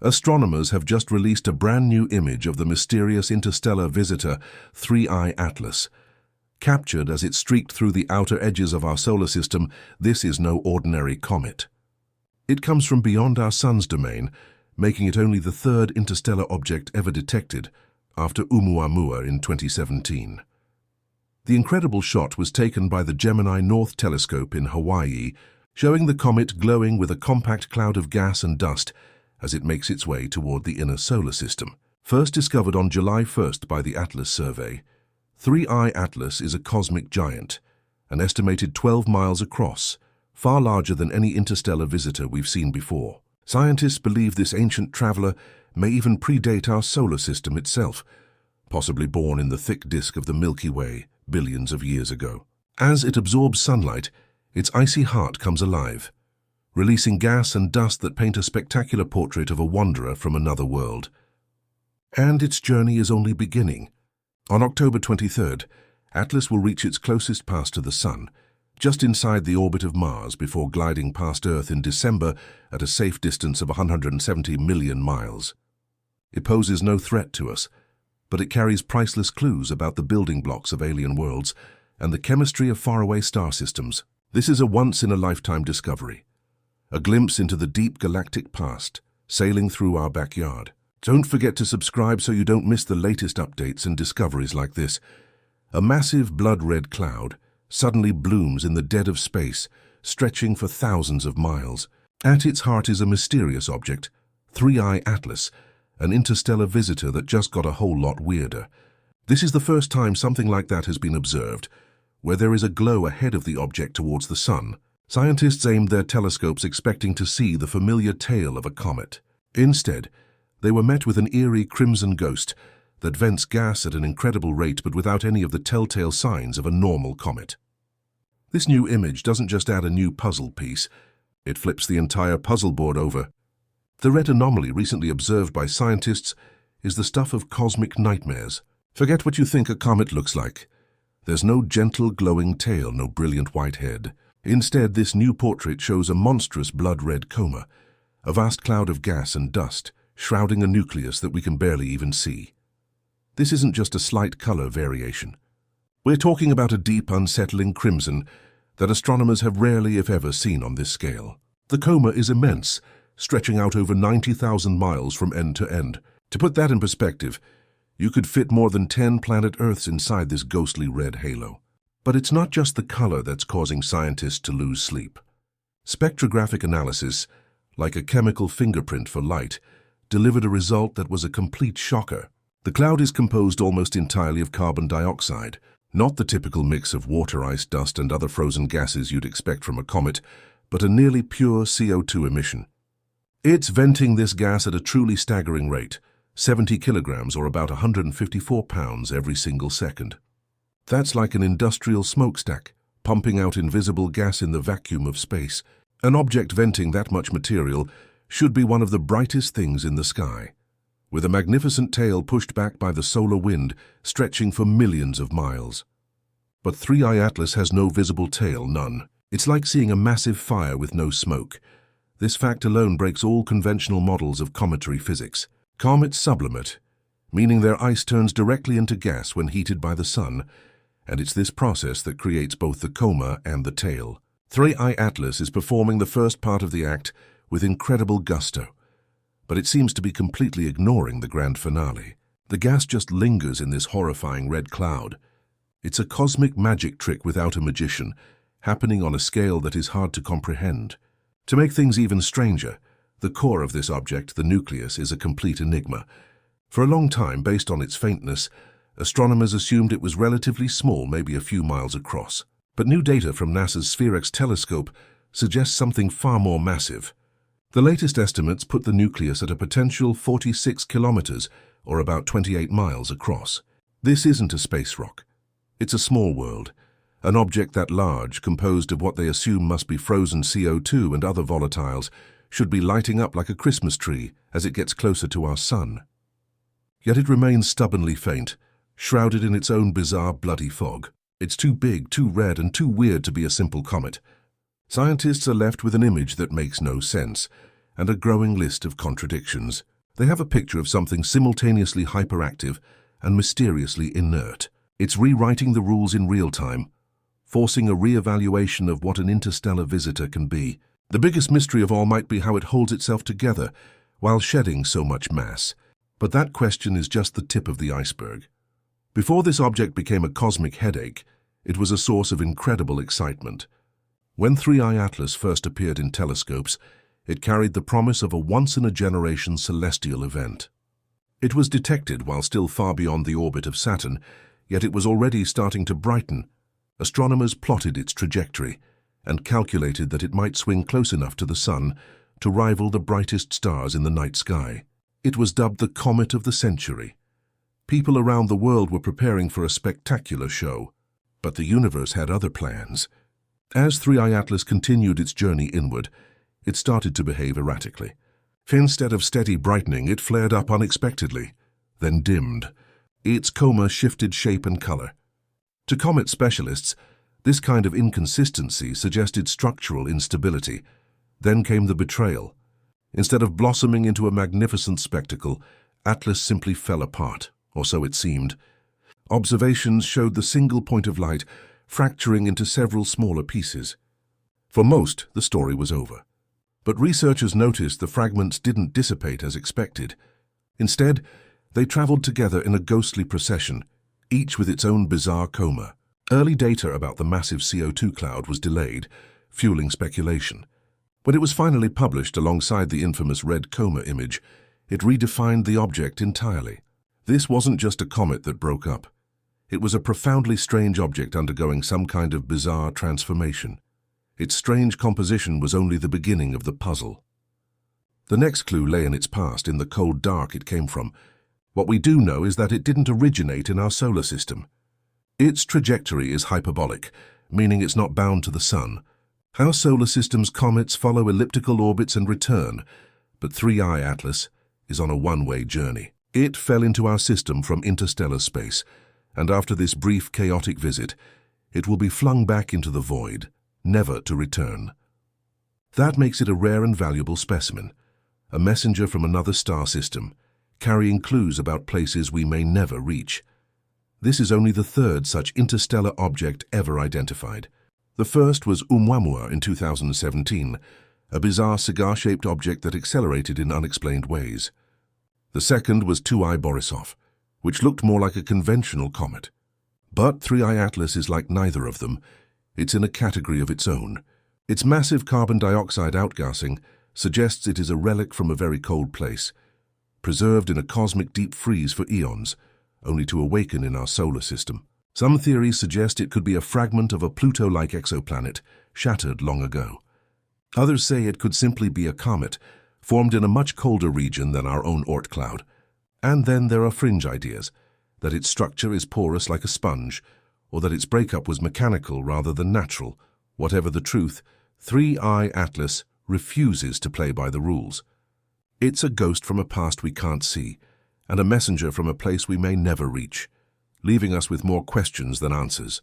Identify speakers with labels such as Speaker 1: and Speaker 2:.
Speaker 1: Astronomers have just released a brand new image of the mysterious interstellar visitor 3I Atlas. Captured as it streaked through the outer edges of our solar system, this is no ordinary comet. It comes from beyond our Sun's domain, making it only the third interstellar object ever detected, after Oumuamua in 2017. The incredible shot was taken by the Gemini North Telescope in Hawaii, showing the comet glowing with a compact cloud of gas and dust as it makes its way toward the inner solar system. First discovered on July 1st by the Atlas survey, 3I Atlas is a cosmic giant, an estimated 12 miles across, far larger than any interstellar visitor we've seen before. Scientists believe this ancient traveler may even predate our solar system itself, possibly born in the thick disk of the Milky Way billions of years ago. As it absorbs sunlight, its icy heart comes alive, releasing gas and dust that paint a spectacular portrait of a wanderer from another world. And its journey is only beginning. On October 23rd, Atlas will reach its closest pass to the Sun, just inside the orbit of Mars before gliding past Earth in December at a safe distance of 170 million miles. It poses no threat to us, but it carries priceless clues about the building blocks of alien worlds and the chemistry of faraway star systems. This is a once-in-a-lifetime discovery, a glimpse into the deep galactic past, sailing through our backyard. Don't forget to subscribe so you don't miss the latest updates and discoveries like this. A massive blood-red cloud suddenly blooms in the dead of space, stretching for thousands of miles. At its heart is a mysterious object, 3I Atlas, an interstellar visitor that just got a whole lot weirder. This is the first time something like that has been observed, where there is a glow ahead of the object towards the Sun. Scientists aimed their telescopes expecting to see the familiar tail of a comet. Instead, they were met with an eerie crimson ghost that vents gas at an incredible rate but without any of the telltale signs of a normal comet. This new image doesn't just add a new puzzle piece, it flips the entire puzzle board over. The red anomaly recently observed by scientists is the stuff of cosmic nightmares. Forget what you think a comet looks like. There's no gentle glowing tail, no brilliant white head. Instead, this new portrait shows a monstrous blood-red coma, a vast cloud of gas and dust, shrouding a nucleus that we can barely even see. This isn't just a slight color variation. We're talking about a deep, unsettling crimson that astronomers have rarely, if ever, seen on this scale. The coma is immense, stretching out over 90,000 miles from end to end. To put that in perspective, you could fit more than 10 planet Earths inside this ghostly red halo. But it's not just the color that's causing scientists to lose sleep. Spectrographic analysis, like a chemical fingerprint for light, delivered a result that was a complete shocker. The cloud is composed almost entirely of carbon dioxide, not the typical mix of water, ice, dust, and other frozen gases you'd expect from a comet, but a nearly pure CO2 emission. It's venting this gas at a truly staggering rate, 70 kilograms or about 154 pounds every single second. That's like an industrial smokestack, pumping out invisible gas in the vacuum of space. An object venting that much material should be one of the brightest things in the sky, with a magnificent tail pushed back by the solar wind stretching for millions of miles. But 3I Atlas has no visible tail, none. It's like seeing a massive fire with no smoke. This fact alone breaks all conventional models of cometary physics. Comets sublimate, meaning their ice turns directly into gas when heated by the sun, and it's this process that creates both the coma and the tail. 3I Atlas is performing the first part of the act with incredible gusto, but it seems to be completely ignoring the grand finale. The gas just lingers in this horrifying red cloud. It's a cosmic magic trick without a magician, happening on a scale that is hard to comprehend. To make things even stranger, the core of this object, the nucleus, is a complete enigma. For a long time, based on its faintness, astronomers assumed it was relatively small, maybe a few miles across. But new data from NASA's SPHEREX telescope suggests something far more massive. The latest estimates put the nucleus at a potential 46 kilometers, or about 28 miles across. This isn't a space rock. It's a small world, an object that large, composed of what they assume must be frozen CO2 and other volatiles, should be lighting up like a Christmas tree as it gets closer to our sun. Yet it remains stubbornly faint, shrouded in its own bizarre bloody fog. It's too big, too red, and too weird to be a simple comet. Scientists are left with an image that makes no sense, and a growing list of contradictions. They have a picture of something simultaneously hyperactive and mysteriously inert. It's rewriting the rules in real time, forcing a re-evaluation of what an interstellar visitor can be. The biggest mystery of all might be how it holds itself together while shedding so much mass. But that question is just the tip of the iceberg. Before this object became a cosmic headache, it was a source of incredible excitement. When 3I Atlas first appeared in telescopes, it carried the promise of a once-in-a-generation celestial event. It was detected while still far beyond the orbit of Saturn, yet it was already starting to brighten. Astronomers plotted its trajectory and calculated that it might swing close enough to the Sun to rival the brightest stars in the night sky. It was dubbed the Comet of the Century. People around the world were preparing for a spectacular show, but the universe had other plans. As 3I Atlas continued its journey inward, it started to behave erratically. Instead of steady brightening, it flared up unexpectedly, then dimmed. Its coma shifted shape and color. To comet specialists, this kind of inconsistency suggested structural instability. Then came the betrayal. Instead of blossoming into a magnificent spectacle, Atlas simply fell apart, or so it seemed. Observations showed the single point of light fracturing into several smaller pieces. For most, the story was over. But researchers noticed the fragments didn't dissipate as expected. Instead, they traveled together in a ghostly procession, each with its own bizarre coma. Early data about the massive CO2 cloud was delayed, fueling speculation. When it was finally published alongside the infamous red coma image, it redefined the object entirely. This wasn't just a comet that broke up. It was a profoundly strange object undergoing some kind of bizarre transformation. Its strange composition was only the beginning of the puzzle. The next clue lay in its past, in the cold dark it came from. What we do know is that it didn't originate in our solar system. Its trajectory is hyperbolic, meaning it's not bound to the Sun. Our solar system's comets follow elliptical orbits and return, but 3I Atlas is on a one-way journey. It fell into our system from interstellar space, and after this brief, chaotic visit, it will be flung back into the void, never to return. That makes it a rare and valuable specimen, a messenger from another star system, carrying clues about places we may never reach. This is only the third such interstellar object ever identified. The first was Oumuamua in 2017, a bizarre cigar-shaped object that accelerated in unexplained ways. The second was 2I Borisov, which looked more like a conventional comet. But 3I Atlas is like neither of them. It's in a category of its own. Its massive carbon dioxide outgassing suggests it is a relic from a very cold place, preserved in a cosmic deep freeze for eons, only to awaken in our solar system. Some theories suggest it could be a fragment of a Pluto-like exoplanet, shattered long ago. Others say it could simply be a comet, formed in a much colder region than our own Oort cloud. And then there are fringe ideas, that its structure is porous like a sponge, or that its breakup was mechanical rather than natural. Whatever the truth, 3I Atlas refuses to play by the rules. It's a ghost from a past we can't see, and a messenger from a place we may never reach, leaving us with more questions than answers.